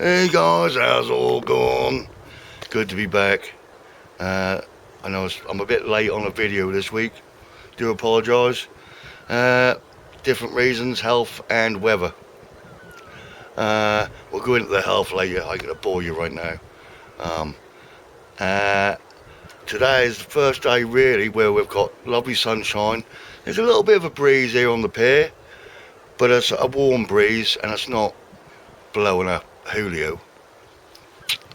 Hey guys, how's it all going? Good to be back. I know I'm a bit late on a video this week. Do apologise. Different reasons, health and weather. We'll go into the health later. I'm going to bore you right now. Um, uh, Today is the first day really where we've got lovely sunshine. There's a little bit of a breeze here on the pier, but it's a warm breeze and it's not blowing a Julio.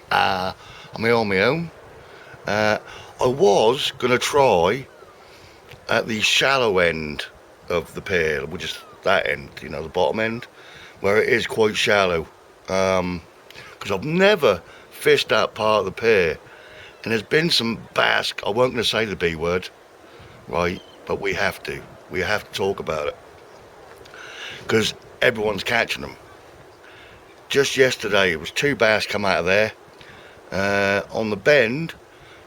I'm here on my own. I was going to try at the shallow end of the pier, which is that end, the bottom end, where it is quite shallow. Because I've never fished that part of the pier, and there's been some bass. I won't going to say the B word, right? But we have to. We have to talk about it because everyone's catching them. Just yesterday, it was 2 bass come out of there on the bend.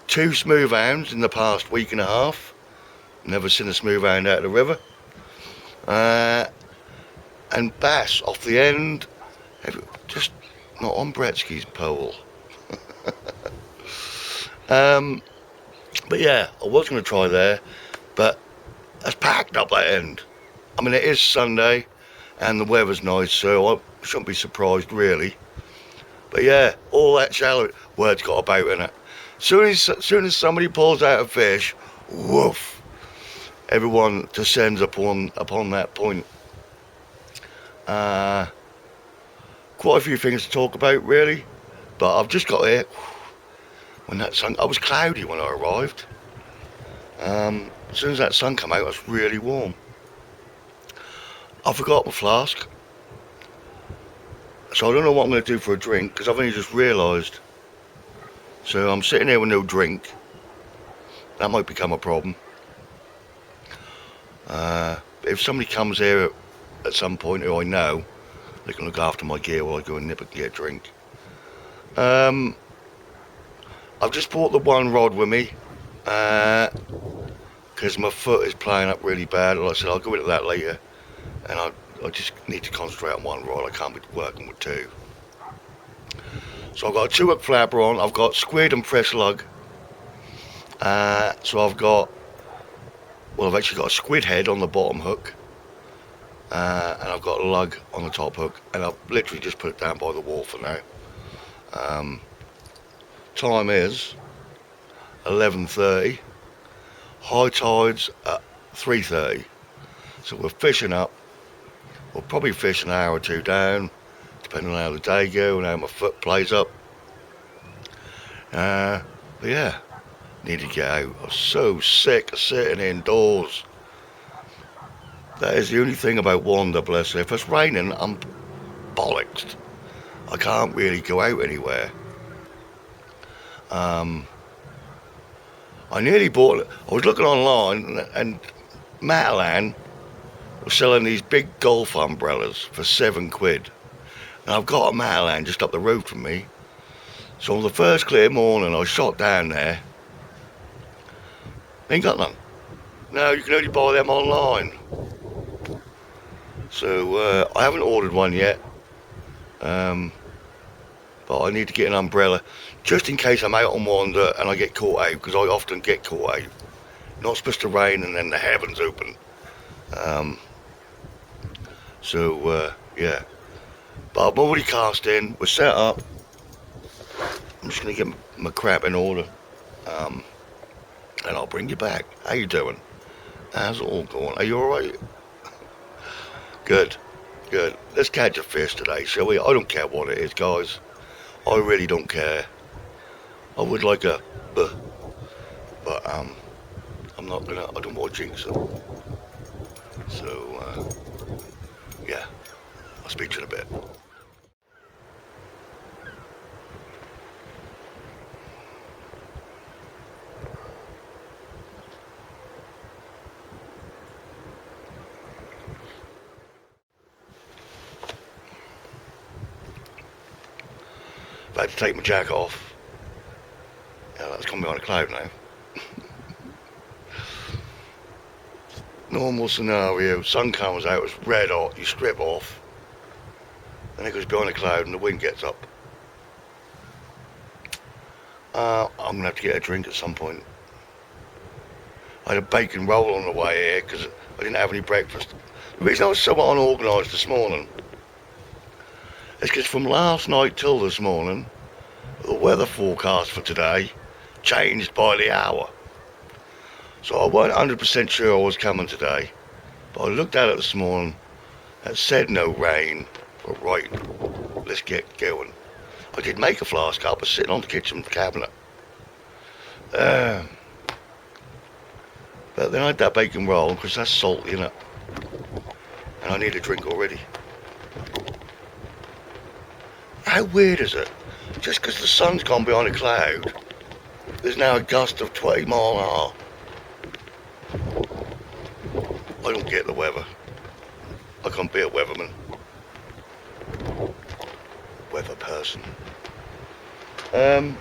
2 smooth hounds in the past week and a half. Never seen a smooth hound out of the river. And bass off the end, just not on Bretsky's pole. But yeah, I was going to try there, but it's packed up that end. I mean, it is Sunday and the weather's nice, so I shouldn't be surprised really. But yeah, all that shallow word's got about in it. Soon as somebody pulls out a fish, woof, everyone descends upon that point. Quite a few things to talk about really, but I've just got here when that sun. I was cloudy when I arrived. As soon as that sun came out, it was really warm. I forgot my flask, so I don't know what I'm going to do for a drink because I've only just realised. So I'm sitting here with no drink. That might become a problem. If somebody comes here at some point who I know, they can look after my gear while I go and nip and get a drink. I've just brought the one rod with me because my foot is playing up really bad. Like I said, I'll go into that later, and I just need to concentrate on one rod. I can't be working with 2. So I've got a 2-hook flapper on. I've got squid and fresh lug. So I've actually got a squid head on the bottom hook, and I've got a lug on the top hook, and I've literally just put it down by the wall for now. Time is 11:30. High tide's at 3:30. So we're fishing up. We'll probably fish an hour or 2 down, depending on how the day goes and how my foot plays up. But yeah, need to get out. I'm so sick of sitting indoors. That is the only thing about Wanda, bless her. If it's raining, I'm bollocksed. I can't really go out anywhere. I nearly bought it. I was looking online and Matalan was selling these big golf umbrellas for £7. And I've got a Matalan just up the road from me. So on the first clear morning, I shot down there. Ain't got none. No, you can only buy them online. So I haven't ordered one yet. But I need to get an umbrella just in case I'm out on wander and I get caught out, because I often get caught out. Not supposed to rain and then the heavens open. Yeah. But I'm already cast in. We're set up. I'm just going to get my crap in order. And I'll bring you back. How you doing? How's it all going? Are you alright? Good. Let's catch a fish today, shall we? I don't care what it is, guys. I really don't care. I would like a but I'm not gonna. I don't want to jinx it. So yeah, I'll speak to you in a bit. I've had to take my jacket off. Yeah, that's coming behind a cloud now. Normal scenario, sun comes out, it's red hot, you strip off, then it goes behind a cloud and the wind gets up. I'm going to have to get a drink at some point. I had a bacon roll on the way here because I didn't have any breakfast. The reason I was so unorganised this morning is because from last night till this morning, the weather forecast for today changed by the hour. So I wasn't 100% sure I was coming today, but I looked at it this morning. It said no rain, but right, let's get going. I did make a flask up, it's sitting on the kitchen cabinet. But then I had that bacon roll, because that's salty, innit? And I need a drink already. How weird is it? Just because the sun's gone behind a cloud, there's now a gust of 20 mile an hour. I don't get the weather. I can't be a weatherman. Weather person. Bloody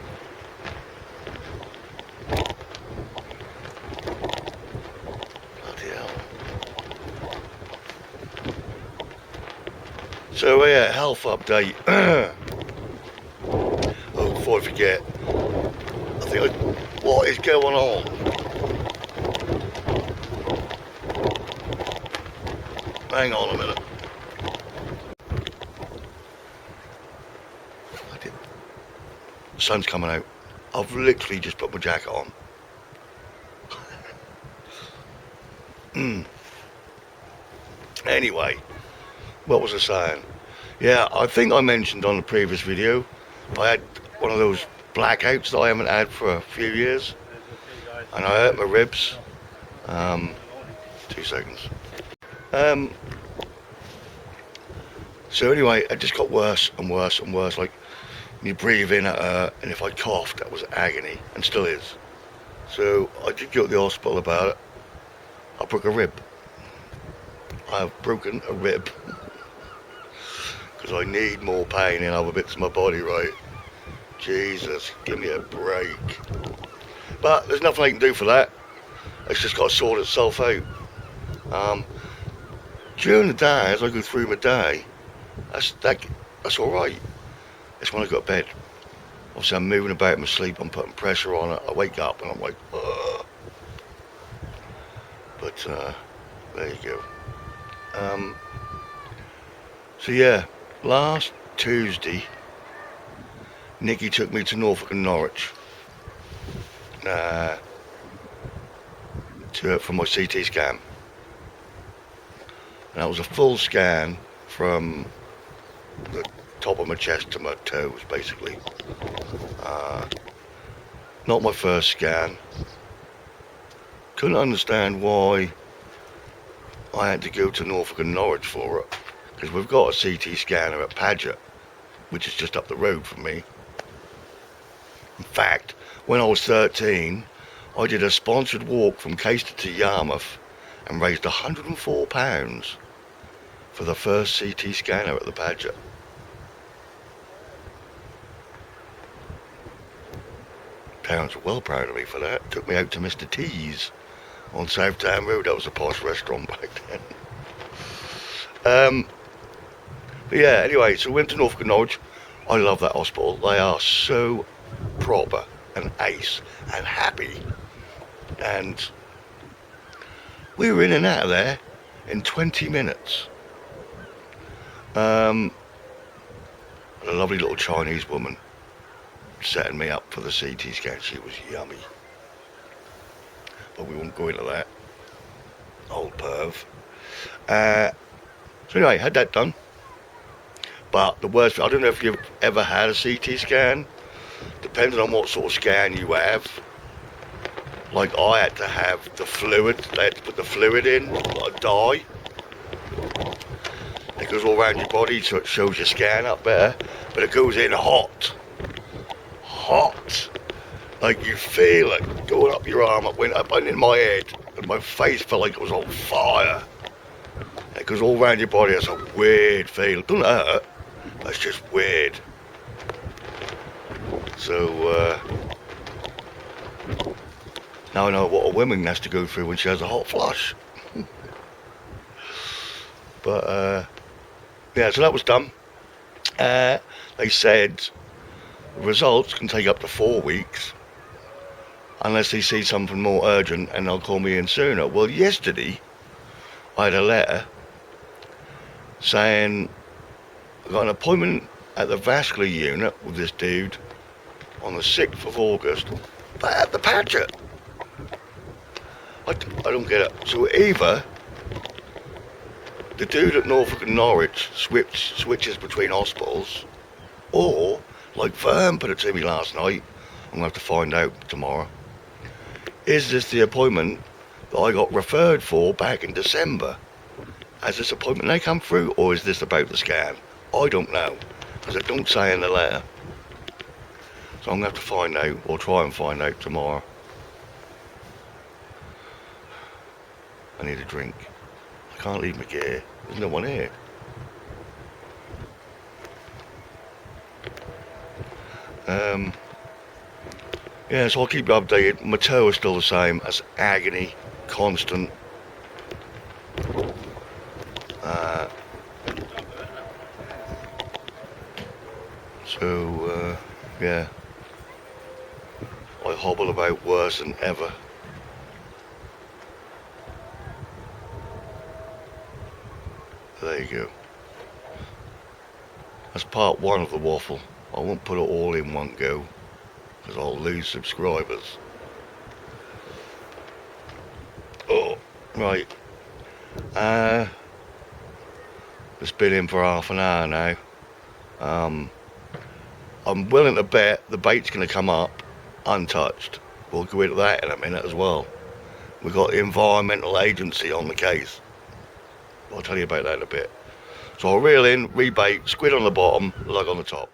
hell. So yeah, health update. Oh, before I forget, what is going on? Hang on a minute. The sun's coming out. I've literally just put my jacket on. Anyway, what was I saying? Yeah, I think I mentioned on the previous video, I had one of those blackouts that I haven't had for a few years. And I hurt my ribs. 2 seconds. So anyway, it just got worse and worse and worse. Like, you breathe in at her, and if I coughed, that was agony, and still is. So I did go to the hospital about it. I broke a rib. I've broken a rib. Because I need more pain in other bits of my body, right? Jesus, give me a break. But there's nothing I can do for that. It's just got to sort itself out. During the day, as I go through my day, that's all right. It's when I go to bed. Obviously, I'm moving about in my sleep. I'm putting pressure on it. I wake up and I'm like, ugh. But there you go. So yeah, last Tuesday, Nikki took me to Norfolk and Norwich for my CT scan. And that was a full scan from the top of my chest to my toes, basically. Not my first scan. Couldn't understand why I had to go to Norfolk and Norwich for it, because we've got a CT scanner at Paget, which is just up the road from me. In fact, when I was 13, I did a sponsored walk from Caister to Yarmouth and raised £104 for the first CT scanner at the Paget. Parents were well proud of me for that. Took me out to Mr. T's on Southtown Road. That was a posh restaurant back then. But yeah, anyway, so we went to Norfolk and Norwich. I love that hospital. They are so proper and ace and happy. And we were in and out of there in 20 minutes. A lovely little Chinese woman setting me up for the CT scan. She was yummy. But we won't go into that. Old perv. So anyway, had that done. But the worst, I don't know if you've ever had a CT scan. Depending on what sort of scan you have. Like I had to have the fluid. They had to put the fluid in, like a dye. It goes all around your body so it shows your scan up better. But it goes in hot. Hot. Like you feel it going up your arm. It went up in my head. And my face felt like it was on fire. It goes all around your body. It's a weird feel. It doesn't hurt. It's just weird. So, now I know what a woman has to go through when she has a hot flush. But, yeah, so that was done. They said The results can take up to 4 weeks unless they see something more urgent and they'll call me in sooner. Well, yesterday I had a letter saying I got an appointment at the vascular unit with this dude on the 6th of August, but at the Patchett. I don't get it. So either the dude at Norfolk and Norwich switches between hospitals, or, like Vern put it to me last night, I'm going to have to find out tomorrow, is this the appointment that I got referred for back in December? Has this appointment they come through, or is this about the scan? I don't know, because it don't say in the letter. So I'm going to have to find out, or try and find out tomorrow. I need a drink. I can't leave my gear. There's no one here. Yeah, so I'll keep you updated. My toe is still the same. That's agony, constant. Yeah. I hobble about worse than ever. There you go. That's part one of the waffle. I won't put it all in one go, because I'll lose subscribers. Oh, right. It's been in for half an hour now. I'm willing to bet the bait's going to come up untouched. We'll go into that in a minute as well. We've got the environmental agency on the case. I'll tell you about that in a bit. So I'll reel in, rebait, squid on the bottom, lug on the top.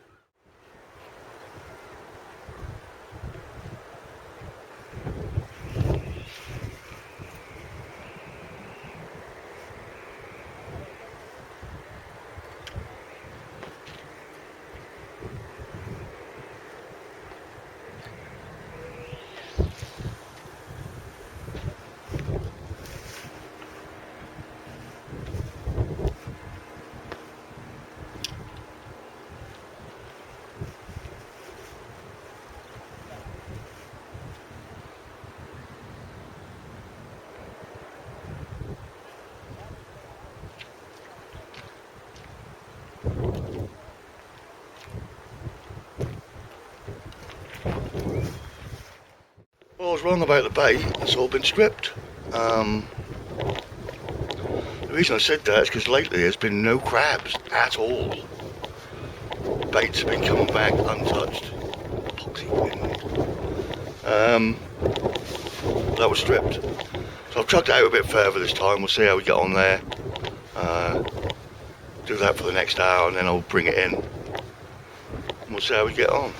Well, I was wrong about the bait. It's all been stripped. The reason I said that is because lately there's been no crabs at all. Baits have been coming back untouched. Poxy wind. That was stripped. So I've chucked it out a bit further this time. We'll see how we get on there. Do that for the next hour and then I'll bring it in. And we'll see how we get on.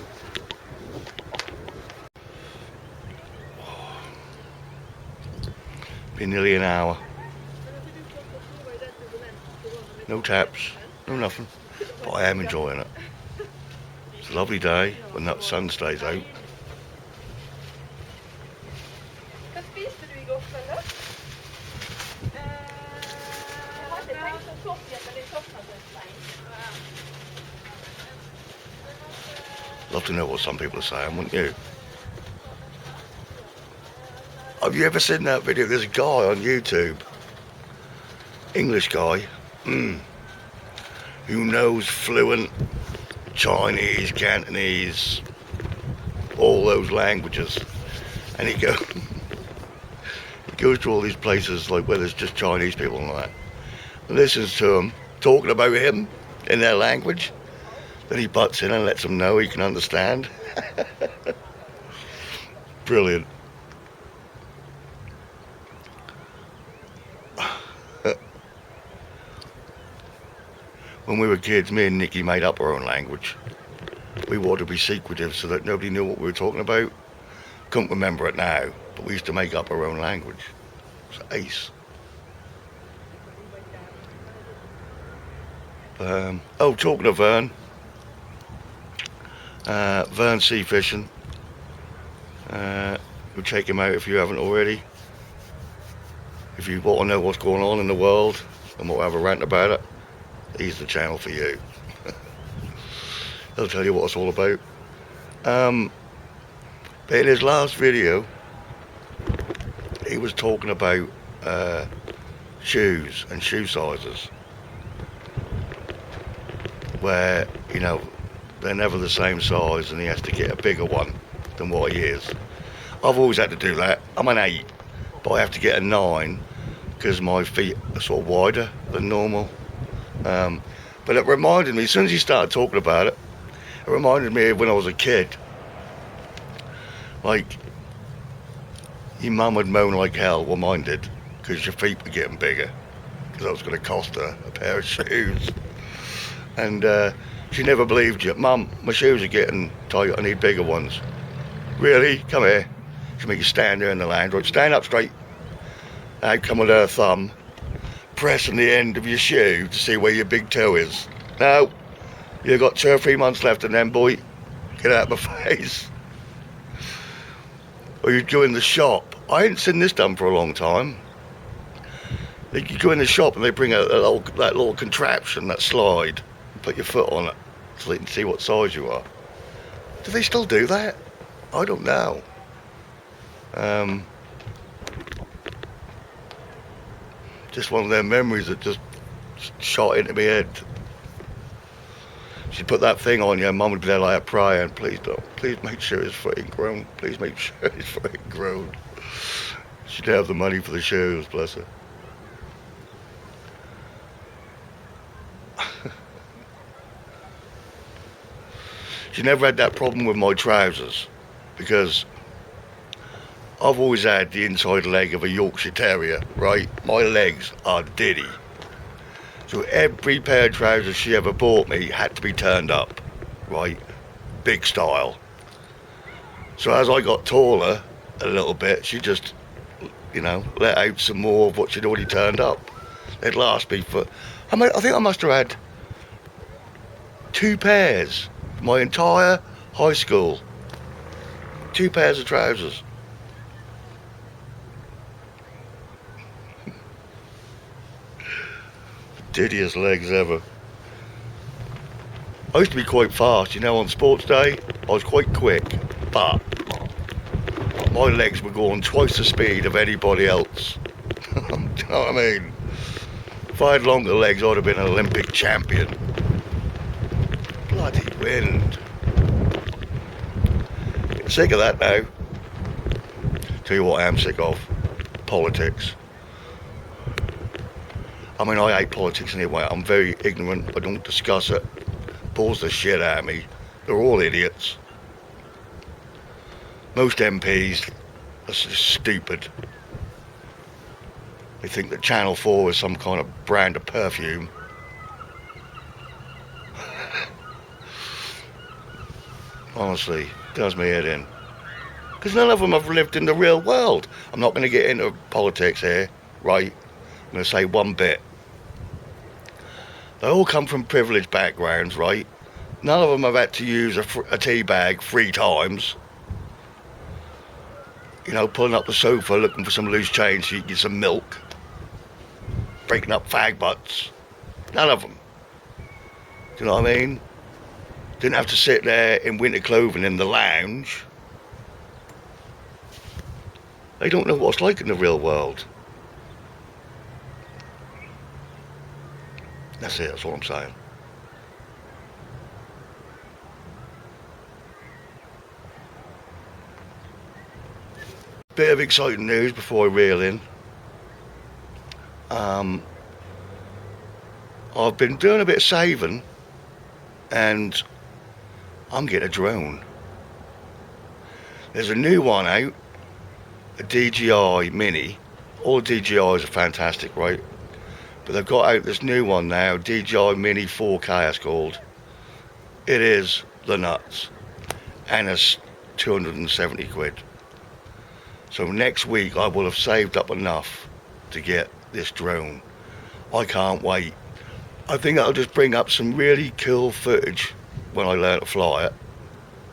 Been nearly an hour. No taps, no nothing, but I am enjoying it. It's a lovely day when that sun stays out. Love to know what some people are saying, wouldn't you? Have you ever seen that video? There's a guy on YouTube, English guy, who knows fluent Chinese, Cantonese, all those languages, and he goes to all these places like where there's just Chinese people and all that, and listens to them talking about him in their language. Then he butts in and lets them know he can understand. Brilliant. When we were kids, me and Nikki made up our own language. We wanted to be secretive so that nobody knew what we were talking about. Couldn't remember it now, but we used to make up our own language. It's ace. Oh, talking of Vern. Vern Sea Fishing. We'll check him out if you haven't already. If you want to know what's going on in the world and we'll have a rant about it, he's the channel for you. He'll tell you what it's all about. But in his last video, he was talking about shoes and shoe sizes, where, you know, they're never the same size and he has to get a bigger one than what he is. I've always had to do that. I'm an 8, but I have to get a 9 because my feet are sort of wider than normal. But it reminded me, as soon as he started talking about it, it reminded me of when I was a kid. Like, your mum would moan like hell, well mine did, because your feet were getting bigger, because that was going to cost her a pair of shoes. And she never believed you. Mum, my shoes are getting tight, I need bigger ones. Really? Come here. She'll make you stand there in the lounge. Right, stand up straight. Out come with her thumb, pressing the end of your shoe to see where your big toe is. Now, you've got 2 or 3 months left and then, boy, get out of my face. Or you go in the shop. I ain't seen this done for a long time. You go in the shop and they bring out that little contraption, that slide, and put your foot on it so they can see what size you are. Do they still do that? I don't know. Just one of their memories that just shot into my head. She'd put that thing on you and Mum would be there like a prayer, and please don't, please make sure his foot ain't grown, please make sure his foot ain't grown. She didn't have the money for the shoes, bless her. She never had that problem with my trousers, because I've always had the inside leg of a Yorkshire Terrier, right? My legs are diddy. So every pair of trousers she ever bought me had to be turned up, right? Big style. So as I got taller a little bit, she just, you know, let out some more of what she'd already turned up. They'd last me for, I think I must have had 2 pairs my entire high school. 2 pairs of trousers. Diddiest legs ever. I used to be quite fast, you know, on sports day. I was quite quick, but my legs were going twice the speed of anybody else. Do you know what I mean? If I had longer legs, I'd have been an Olympic champion. Bloody wind. Sick of that now. Tell you what I am sick of. Politics. I mean, I hate politics anyway. I'm very ignorant. I don't discuss it. Bores the shit out of me. They're all idiots. Most MPs are just stupid. They think that Channel 4 is some kind of brand of perfume. Honestly, does me head in. Because none of them have lived in the real world. I'm not going to get into politics here, right? I'm going to say one bit. They all come from privileged backgrounds, right? None of them have had to use a tea bag 3 times. You know, pulling up the sofa looking for some loose change so you can get some milk. Breaking up fag butts. None of them. Do you know what I mean? Didn't have to sit there in winter clothing in the lounge. They don't know what it's like in the real world. That's it, that's all I'm saying. Bit of exciting news before I reel in. I've been doing a bit of saving and I'm getting a drone. There's a new one out, a DJI Mini. All the DJIs are fantastic, right? But they've got out this new one now, DJI Mini 4K it's called. It is the nuts. And it's 270 quid. So next week I will have saved up enough to get this drone. I can't wait. I think that'll just bring up some really cool footage when I learn to fly it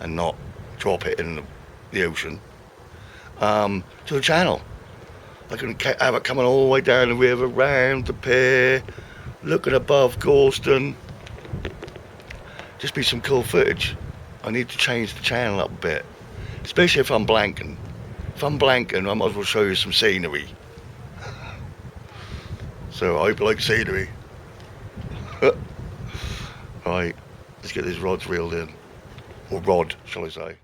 and not drop it in the ocean to the channel. I can have it coming all the way down the river, round the pier, looking above Gorleston. Just be some cool footage. I need to change the channel up a bit, especially if I'm blanking. If I'm blanking, I might as well show you some scenery. So I hope you like scenery. Right, let's get these rods reeled in. Or rod, shall I say.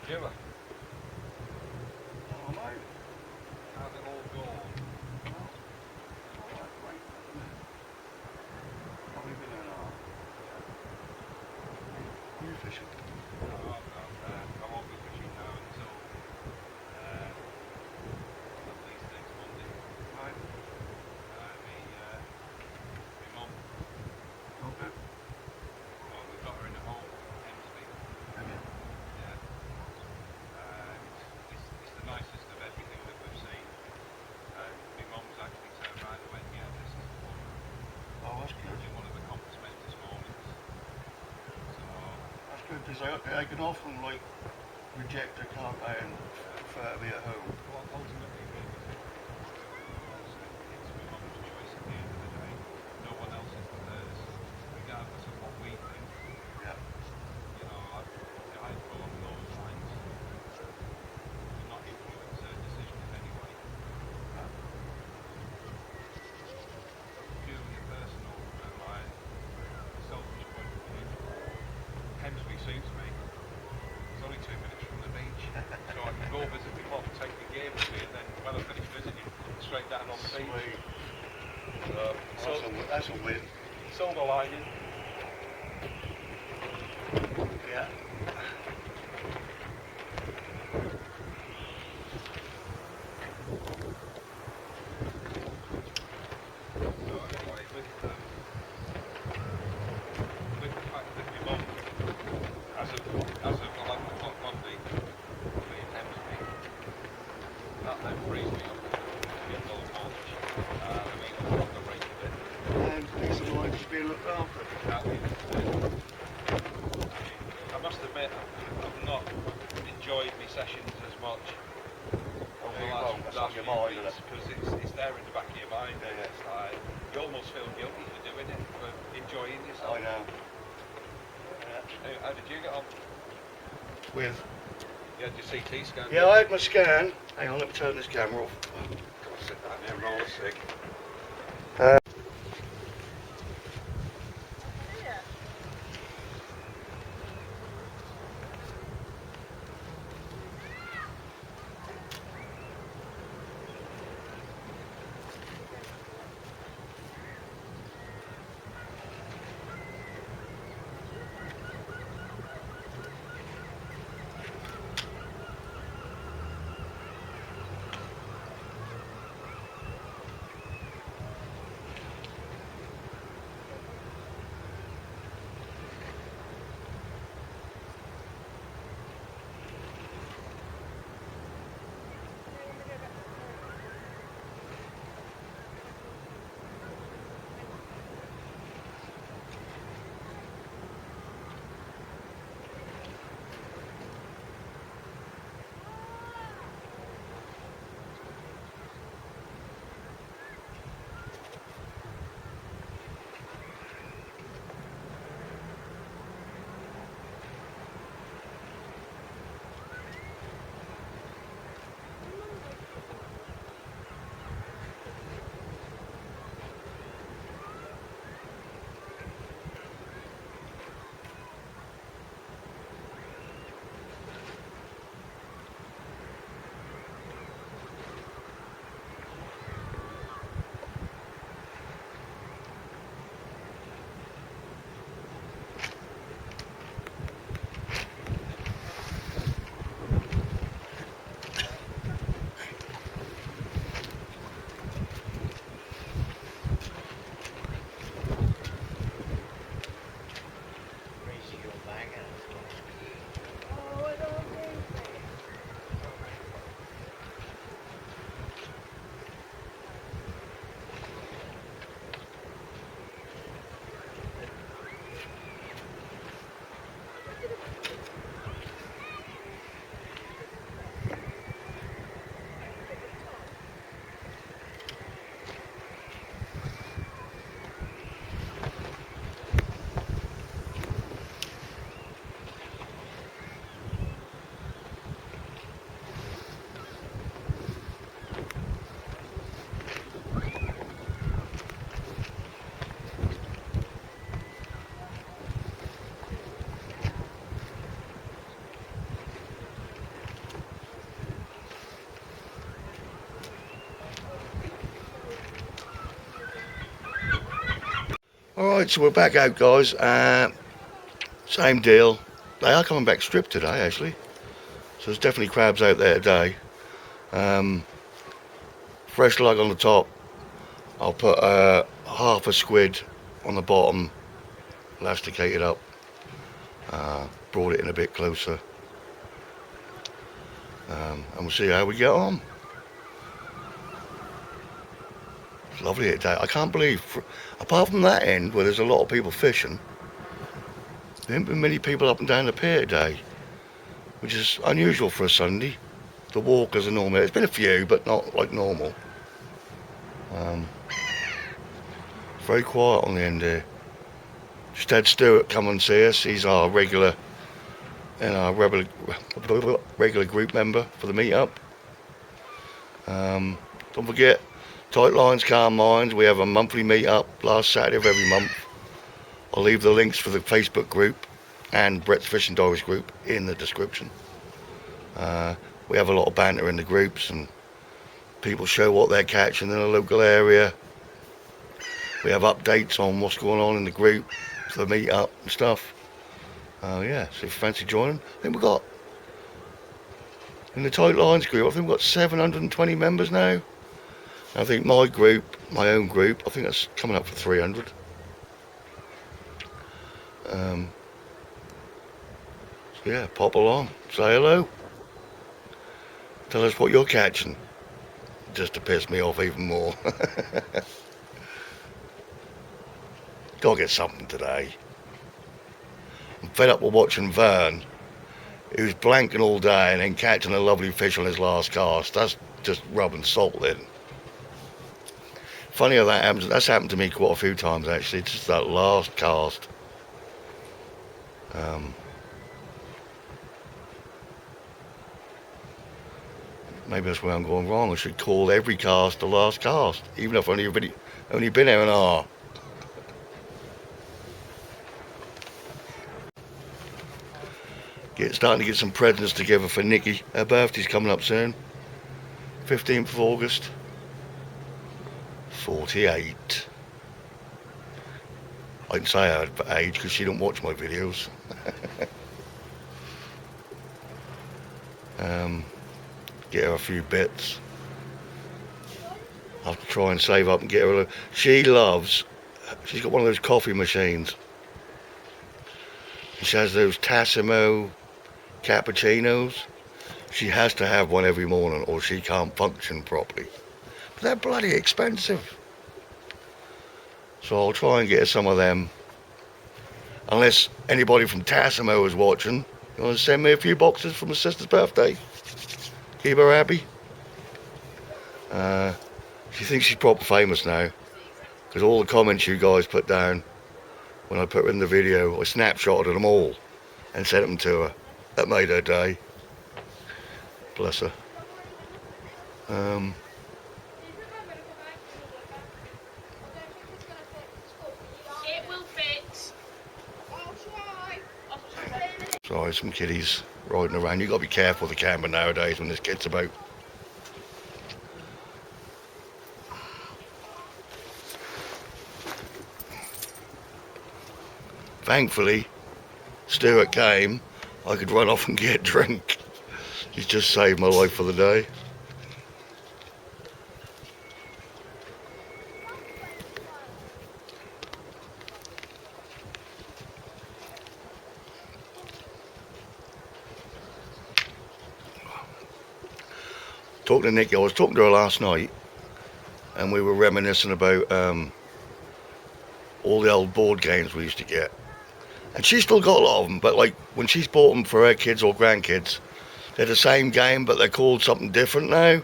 Jimmer. Oh, mate. How's it all going? What have you been doing now? You fishing? No, I won't be fishing now until at least next Monday. Right. My mum, Okay. well, we've got her in a home, Hemsby. Okay. Yeah. It's the nicest of everything that we've seen. My mum's actually turned around and went, yeah, this is the one. Oh, that's good. In one of the compass momentous moments. So, That's good, because I can often, like, reject a can't I, and prefer to be at home. well, ultimately, it's my mum's choice at the end of the day. No one else is theirs, regardless of what we think. Yeah. You know, I'd go along those lines. Do not influence her decision in any way. Purely a personal, like, selfish point of view. Hemsby suits me. It's only 2 minutes from the beach, so I can go visit my mum, take the gear with me, and then when I finish visiting, straight down on the beach. Sweet. So, That's a win. silver lining. Yeah. So anyway, with the fact that my mum, as of 11 o'clock Monday, will be in Hemsby, that then frees me up to get low mulch. I mean, I've got the rate of it. And peace of mind just being looked after. At the end of the day. I mean, I must admit, I've not enjoyed my sessions as much over the last few weeks, because it's there in the back of your mind, and Yeah. it's like, you almost feel guilty for doing it, for enjoying yourself. I know. How did you get on? With? You had your CT scan? Yeah, I had my scan. Hang on, let me turn this camera off. Gotta sit down there and roll a cig. Alright, so we're back out, guys. Same deal. They are coming back stripped today, actually. So there's definitely crabs out there today. Fresh lug on the top. I'll put half a squid on the bottom, elasticated up. Brought it in a bit closer. And we'll see how we get on. It's lovely today. I can't believe, apart from that end where there's a lot of people fishing, there haven't been many people up and down the pier today, which is unusual for a Sunday. The walkers are normal. There's been a few, but not like normal. Very quiet on the end here. Just had Stuart come and see us. He's our regular group member for the meetup. Don't forget, Tight Lines, Calm Minds. We have a monthly meetup last Saturday of every month. I'll leave the links for the Facebook group and Brett's Fishing Diaries group in the description. We have a lot of banter in the groups and people show what they're catching in the local area. We have updates on what's going on in the group for the meetup and stuff. Yeah, so if you fancy joining, I think we've got, in the Tight Lines group, I think we've got 720 members now. I think my group, my own group, I think that's coming up for 300. So yeah, pop along, say hello. Tell us what you're catching, just to piss me off even more. Gotta get something today. I'm fed up with watching Vern, who's blanking all day and then catching a lovely fish on his last cast. That's just rubbing salt in. Funny how that happens. That's happened to me quite a few times actually. Just that last cast. Maybe that's where I'm going wrong. I should call every cast the last cast, even if I've only been here an hour. Starting to get some presents together for Nikki. Her birthday's coming up soon. 15th of August. 48. I can say her age because she don't watch my videos. Get her a few bits. I'll have to try and save up and get her she's got one of those coffee machines. She has those Tassimo cappuccinos. She has to have one every morning or she can't function properly. But they're bloody expensive. So I'll try and get her some of them. Unless anybody from Tassimo is watching, you want to send me a few boxes for my sister's birthday? Keep her happy. She thinks she's proper famous now. Because all the comments you guys put down, when I put her in the video, I snapshotted them all and sent them to her. That made her day. Bless her. It will fit. Sorry, some kiddies riding around. You've got to be careful with the camera nowadays when there's kids about. Thankfully, Stuart came. I could run off and get a drink. He's just saved my life for the day. Talking to Nikki, I was talking to her last night and we were reminiscing about all the old board games we used to get. And she's still got a lot of them, but like when she's bought them for her kids or grandkids, they're the same game, but they're called something different now.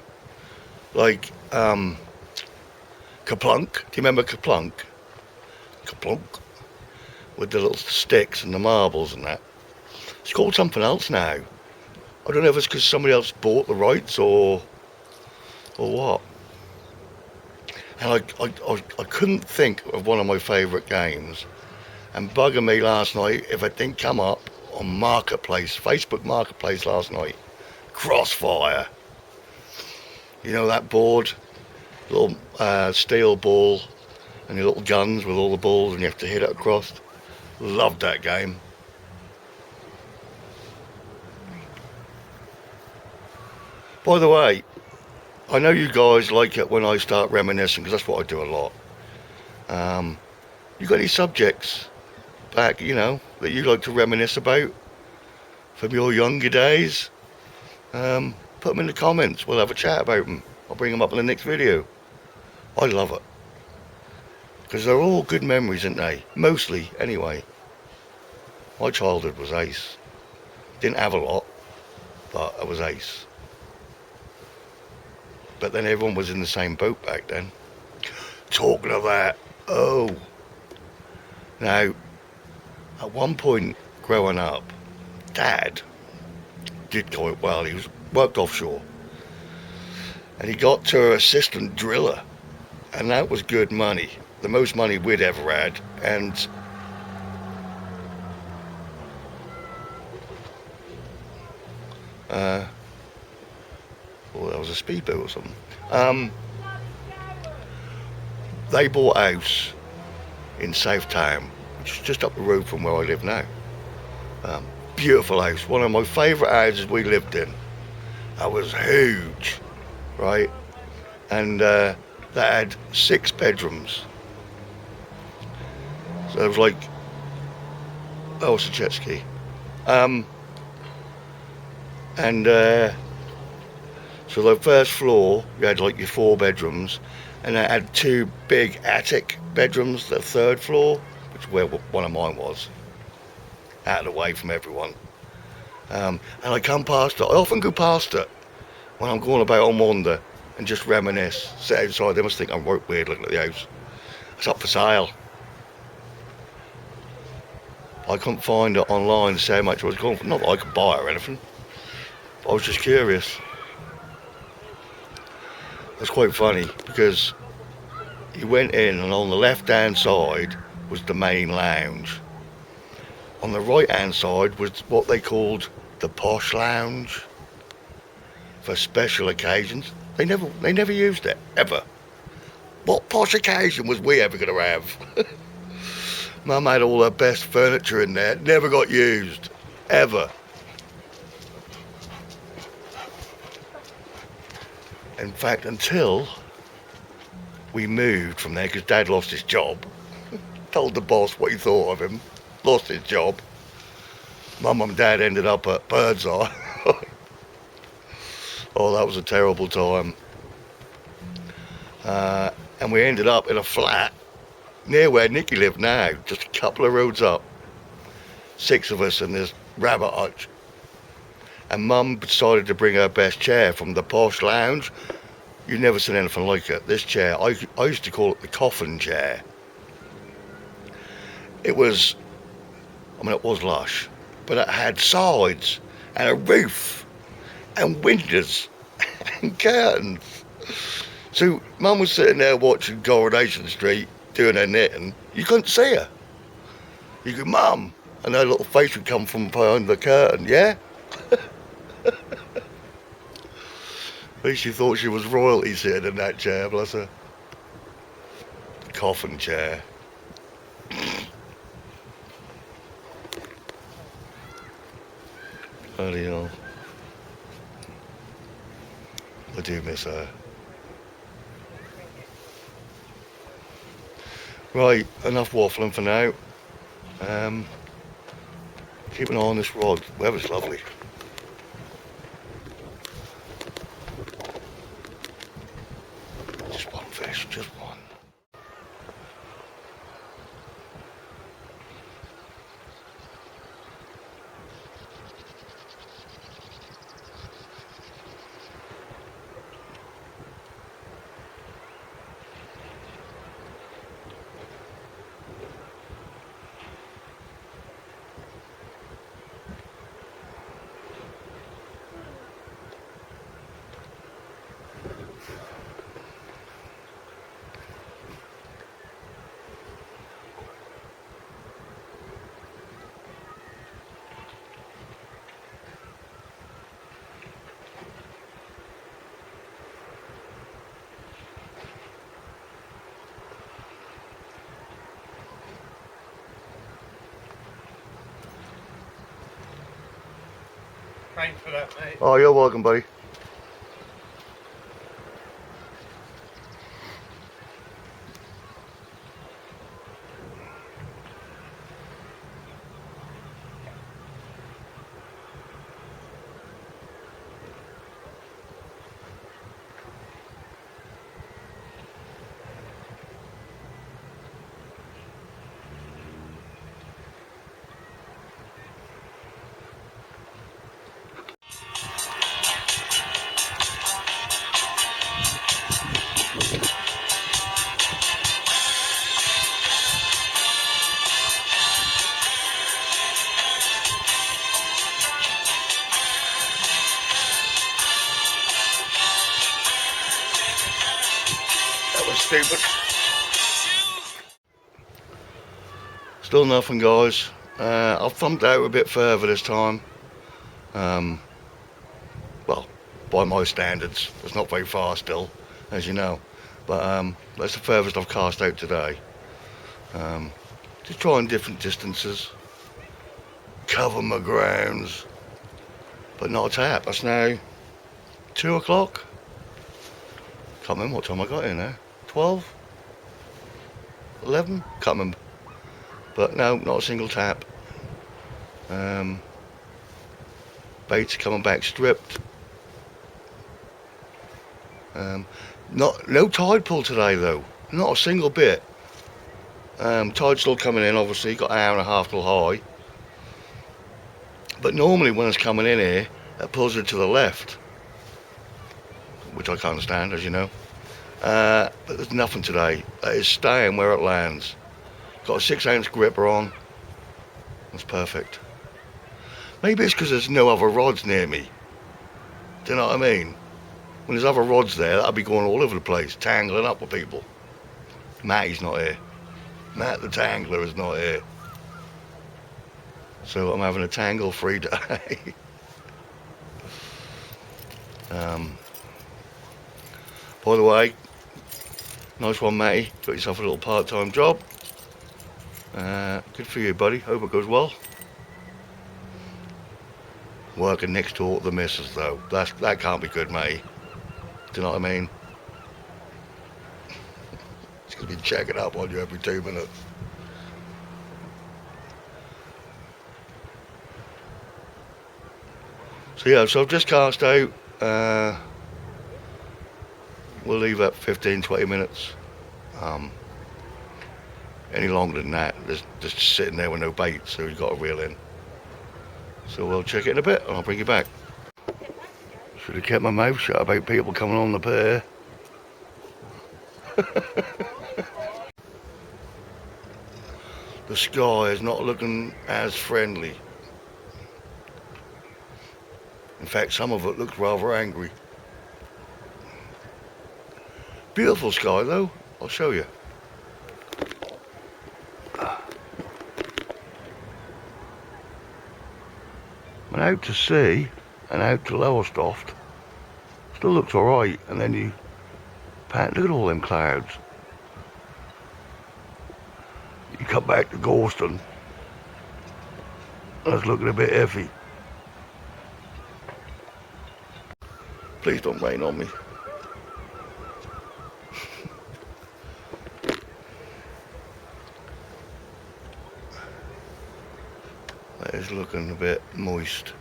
Like Kaplunk. Do you remember Kaplunk? Kaplunk. With the little sticks and the marbles and that. It's called something else now. I don't know if it's because somebody else bought the rights or what. And I couldn't think of one of my favourite games. And bugging me last night if it didn't come up on Marketplace, Facebook Marketplace last night. Crossfire. You know that board? Little steel ball and your little guns with all the balls, and you have to hit it across. Loved that game. By the way, I know you guys like it when I start reminiscing, because that's what I do a lot. You got any subjects back, that you like to reminisce about from your younger days? Put them in the comments. We'll have a chat about them. I'll bring them up in the next video. I love it. Because they're all good memories, aren't they? Mostly, anyway. My childhood was ace. Didn't have a lot, but it was ace. But then everyone was in the same boat back then. Talking of that, now, at one point growing up, Dad did quite well. He worked offshore, and he got to assistant driller, and that was good money, the most money we'd ever had. And that was a speedboat or something. They bought a house in Southtown, which is just up the road from where I live now. Beautiful house, one of my favourite houses we lived in. That was huge, right? And that had 6 bedrooms. So it was like, it's a jet ski. So the first floor, you had like your 4 bedrooms, and it had 2 big attic bedrooms, the 3rd floor, which is where one of mine was, out of the way from everyone. And I come past it. I often go past it when I'm going about on Wanda and just reminisce, sit outside. They must think I'm right weird looking at the house. It's up for sale. I couldn't find it online to say how much it was going for. Not that I could buy it or anything. I was just curious. It's quite funny because you went in, and on the left hand side was the main lounge. On the right hand side was what they called the posh lounge for special occasions. They never used it, ever. What posh occasion was we ever going to have? Mum had all her best furniture in there, never got used, ever. In fact, until we moved from there, because Dad lost his job, told the boss what he thought of him, lost his job. Mum and Dad ended up at Birdseye. Oh, that was a terrible time. And we ended up in a flat near where Nicky lived now, just a couple of roads up. 6 of us in this rabbit hutch. And Mum decided to bring her best chair from the posh lounge. You've never seen anything like it. This chair, I used to call it the coffin chair. It was lush, but it had sides and a roof and windows and curtains. So Mum was sitting there watching Coronation Street doing her knitting. You couldn't see her. You go, Mum, and her little face would come from behind the curtain, yeah? At least she thought she was royalty sitting in that chair, bless her. Coffin chair. Bloody hell. I do miss her. Right, enough waffling for now. Keep an eye on this rod. Weather's lovely. Just one fish, just one. Thanks for that, mate. Oh, you're welcome, buddy. That was stupid. Still nothing, guys. I've thumped out a bit further this time. Well, by my standards, it's not very far still, as you know. But that's the furthest I've cast out today. Just trying different distances, cover my grounds, but not a tap. That's now 2 o'clock. Can't remember what time I got in there. 12? 11? Can't remember. But no, not a single tap. Baits coming back stripped. No tide pull today though. Not a single bit. Tide's still coming in, obviously. Got an hour and a half till high. But normally when it's coming in here, it pulls it to the left, which I can't stand, as you know. But there's nothing today. It is staying where it lands. Got a 6-ounce gripper on. That's perfect. Maybe it's because there's no other rods near me. Do you know what I mean? When there's other rods there, that'll be going all over the place, tangling up with people. Matty's not here. Matt the Tangler is not here. So I'm having a tangle-free day. By the way, nice one, Matty. Got yourself a little part-time job. Good for you, buddy. Hope it goes well. Working next door to the missus, though. That can't be good, Matty. Do you know what I mean? She's going to be checking up on you every 2 minutes. So yeah, so I've just cast out. We'll leave at 15-20 minutes. Any longer than that, there's just sitting there with no bait, so you've got to reel in. So we'll check it in a bit and I'll bring you back. Should have kept my mouth shut about people coming on the pier. The sky is not looking as friendly. In fact, some of it looks rather angry. Beautiful sky though, I'll show you. And out to sea and out to Lowestoft still looks alright, and then you look at all them clouds. You come back to Gorleston and it's looking a bit iffy. Please don't rain on me. That is looking a bit moist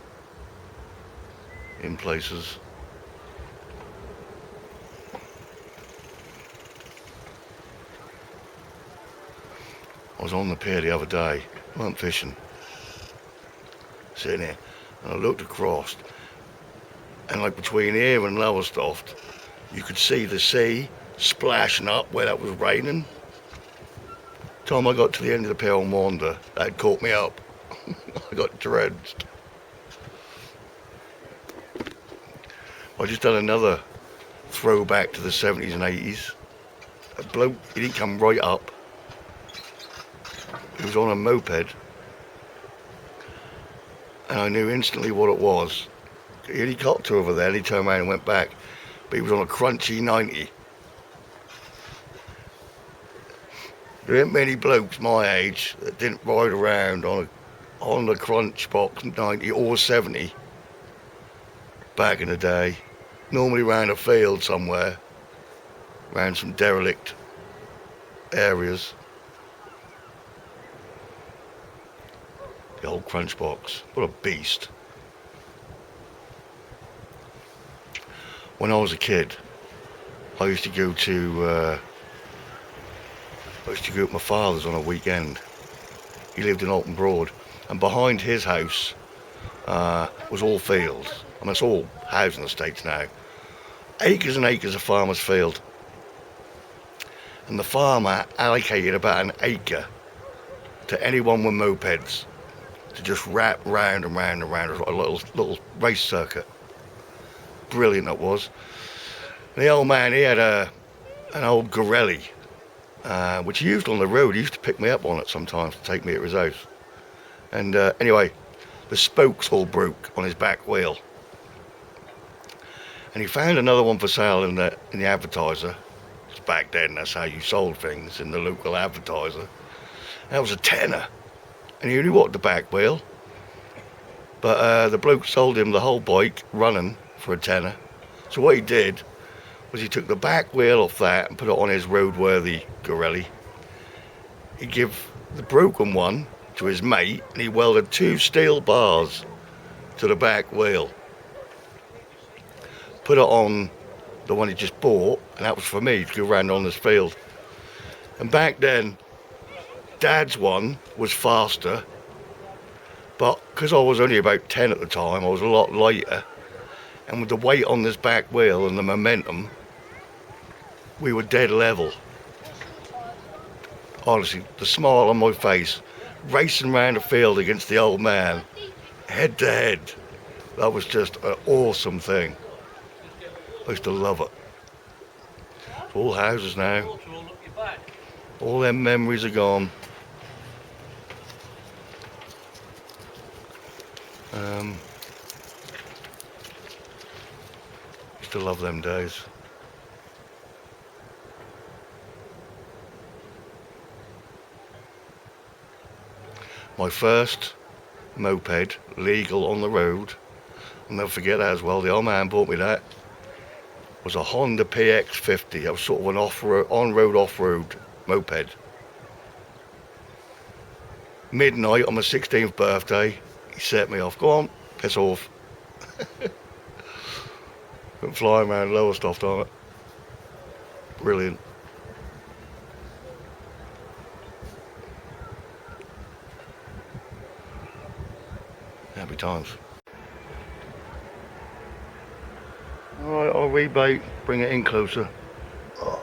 in places. I was on the pier the other day, I went fishing, sitting here, and I looked across, and like between here and Lowestoft, you could see the sea splashing up where that was raining. Time I got to the end of the pier on Wander, that caught me up. I got drenched. I just done another throwback to the 70s and 80s. A bloke, he didn't come right up. He was on a moped. And I knew instantly what it was. He only got to over there and he turned around and went back. But he was on a crunchy 90. There ain't many blokes my age that didn't ride around on the crunch box 90 or 70 back in the day. Normally round a field somewhere, round some derelict areas. The old crunch box, what a beast. When I was a kid, I used to go to my father's on a weekend. He lived in Alton Broad, and behind his house was all fields. I mean, it's all housing estates now. Acres and acres of farmer's field. And the farmer allocated about an acre to anyone with mopeds to just wrap round and round and round, a little race circuit. Brilliant it was. And the old man, he had an old Gorelli, which he used on the road. He used to pick me up on it sometimes to take me to his house. And anyway, the spokes all broke on his back wheel. And he found another one for sale in the advertiser. Because back then, that's how you sold things, in the local advertiser. That was a tenner. And he only wanted the back wheel. But the bloke sold him the whole bike running for a tenner. So what he did was he took the back wheel off that and put it on his roadworthy Gorelli. He gave the broken one to his mate, and he welded 2 steel bars to the back wheel. Put it on the one he just bought, and that was for me to go round on this field. And back then, Dad's one was faster, but because I was only about 10 at the time, I was a lot lighter, and with the weight on this back wheel and the momentum, we were dead level. Honestly, the smile on my face, racing round the field against the old man, head to head, that was just an awesome thing. I used to love it. It's all houses now. All them memories are gone. Used to love them days. My first moped, legal on the road, I'll never forget that as well. The old man bought me that. Was a Honda PX50. That was sort of an on-road, off-road moped. Midnight on my 16th birthday, he set me off. Go on, piss off. Went flying around Lowestoft on it. Brilliant. Happy times. Alright, I'll rebate, bring it in closer. Oh.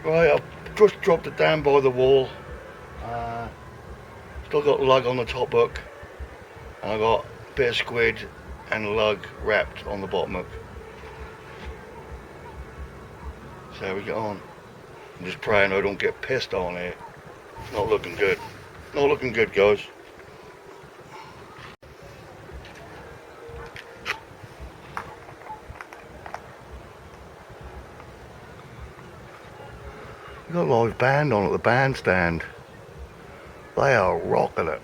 Right, I've just dropped it down by the wall. Still got lug on the top hook, and I got a bit of squid and lug wrapped on the bottom hook. So how we get on. I'm just praying I don't get pissed on here. Not looking good. Not looking good, guys. We got a live band on at the bandstand. They are rocking it.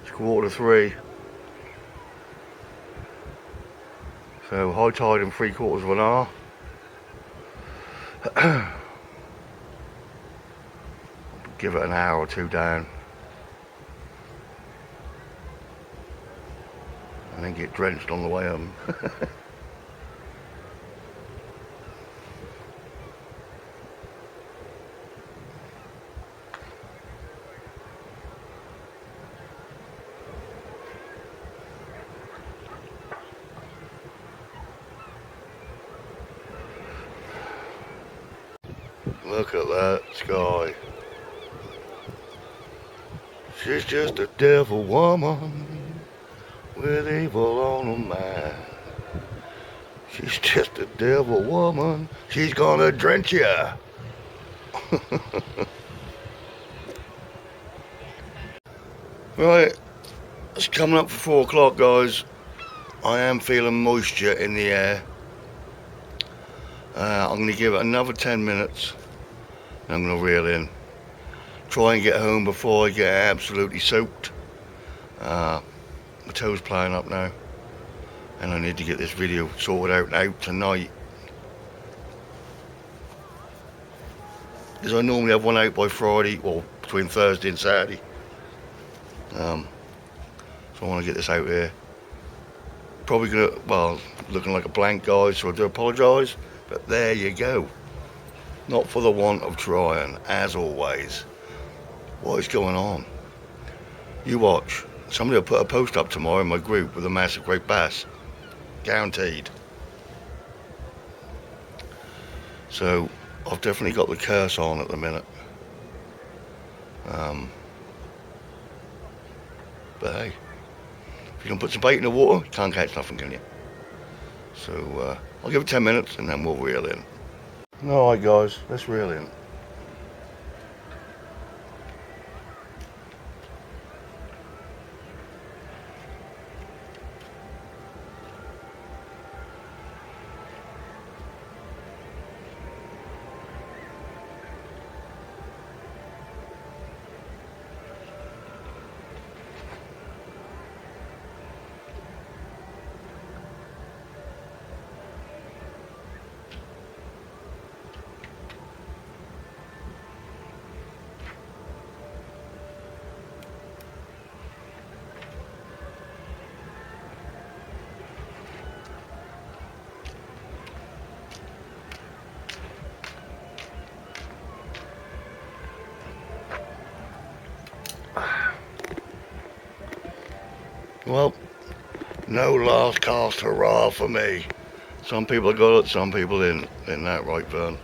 It's 2:45. So high tide in 3/4 of an hour. Give it an hour or two down. And then get drenched on the way home. Look at that sky. She's just a devil woman with evil on her mind. She's just a devil woman. She's gonna drench you. Right, it's coming up for 4 o'clock, guys. I am feeling moisture in the air. I'm going to give it another 10 minutes. And I'm going to reel in. Try and get home before I get absolutely soaked. My toe's playing up now. And I need to get this video sorted out now tonight. Because I normally have one out by Friday, or between Thursday and Saturday. So I want to get this out here. Probably gonna, well, looking like a blank, guys, so I do apologise. But there you go. Not for the want of trying, as always. What is going on? You watch. Somebody will put a post up tomorrow in my group with a massive great bass. Guaranteed. So, I've definitely got the curse on at the minute. But hey, if you can put some bait in the water, you can't catch nothing, can you? So, I'll give it 10 minutes and then we'll reel in. Alright guys, let's reel in. Well, no last cast hurrah for me. Some people got it, some people didn't. Isn't that right, Vern?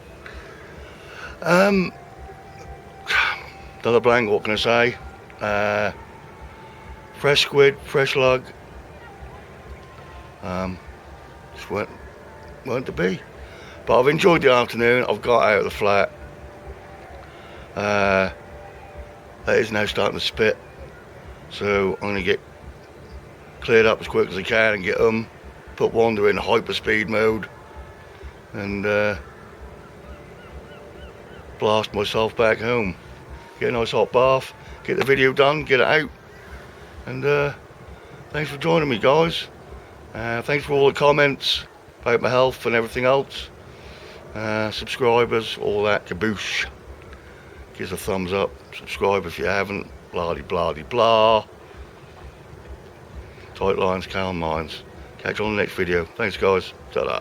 Another blank, what can I say? Fresh squid, fresh lug. Just weren't to be. But I've enjoyed the afternoon. I've got out of the flat. That is now starting to spit. So I'm going to get cleared up as quick as I can and get them. Put Wander in hyper speed mode. And blast myself back home. Get a nice hot bath. Get the video done. Get it out. And thanks for joining me, guys. Thanks for all the comments about my health and everything else. Subscribers, all that kaboosh. Give us a thumbs up. Subscribe if you haven't. Blah de blah de blah. Tight lines, calm minds. Catch you on the next video. Thanks, guys. Ta-da.